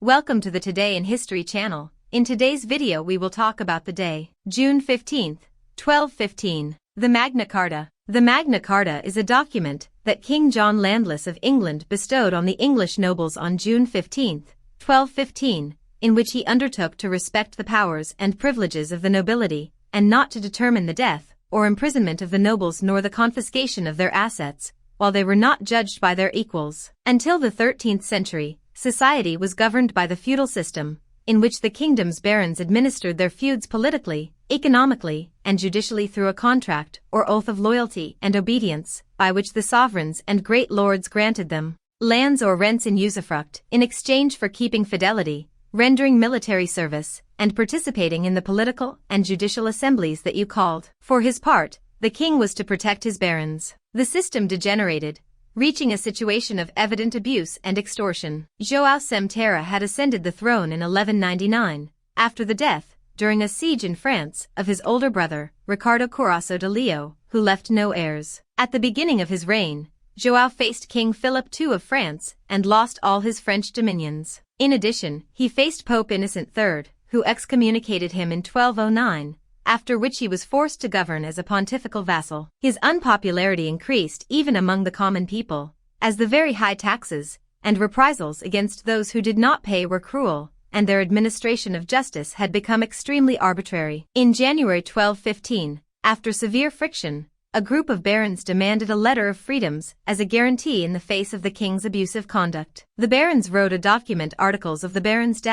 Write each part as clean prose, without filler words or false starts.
Welcome to the Today in History channel. In today's video we will talk about the day, June 15, 1215, the Magna Carta. The Magna Carta is a document that King John Landless of England bestowed on the English nobles on June 15, 1215, in which he undertook to respect the powers and privileges of the nobility, and not to determine the death or imprisonment of the nobles nor the confiscation of their assets, while they were not judged by their equals. Until the 13th century, society was governed by the feudal system, in which the kingdom's barons administered their feuds politically, economically, and judicially through a contract or oath of loyalty and obedience, by which the sovereigns and great lords granted them lands or rents in usufruct in exchange for keeping fidelity, rendering military service, and participating in the political and judicial assemblies that you called. For his part, the king was to protect his barons. The system degenerated, reaching a situation of evident abuse and extortion. João Sem-Terra had ascended the throne in 1199, after the death, during a siege in France, of his older brother, Ricardo Coraço de Leo, who left no heirs. At the beginning of his reign, João faced King Philip II of France and lost all his French dominions. In addition, he faced Pope Innocent III, who excommunicated him in 1209, after which he was forced to govern as a pontifical vassal. His unpopularity increased even among the common people, as the very high taxes and reprisals against those who did not pay were cruel, and their administration of justice had become extremely arbitrary. In January 1215, after severe friction, a group of barons demanded a letter of freedoms as a guarantee in the face of the king's abusive conduct. The barons wrote a document, Articles of the Barons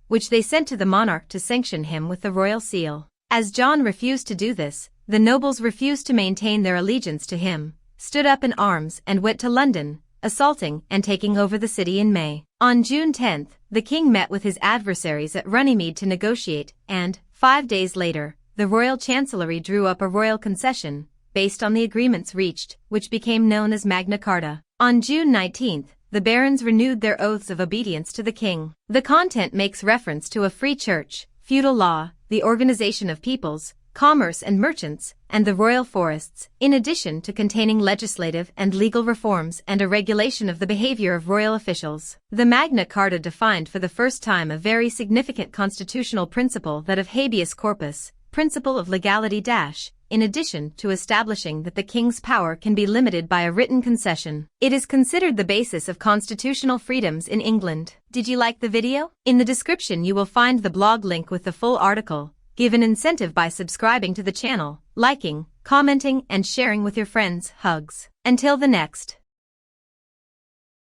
which they sent to the monarch to sanction him with the royal seal. As John refused to do this, the nobles refused to maintain their allegiance to him, stood up in arms and went to London, assaulting and taking over the city in May. On June 10, the king met with his adversaries at Runnymede to negotiate, and, 5 days later, the royal chancellery drew up a royal concession, based on the agreements reached, which became known as Magna Carta. On June 19, the barons renewed their oaths of obedience to the king. The content makes reference to a free church, feudal law, the organization of peoples, commerce and merchants, and the royal forests, in addition to containing legislative and legal reforms and a regulation of the behavior of royal officials. The Magna Carta defined for the first time a very significant constitutional principle, that of habeas corpus, principle of legality in addition to establishing that the king's power can be limited by a written concession. It is considered the basis of constitutional freedoms in England. Did you like the video? In the description you will find the blog link with the full article. Give an incentive by subscribing to the channel, liking, commenting, and sharing with your friends. Hugs. Until the next.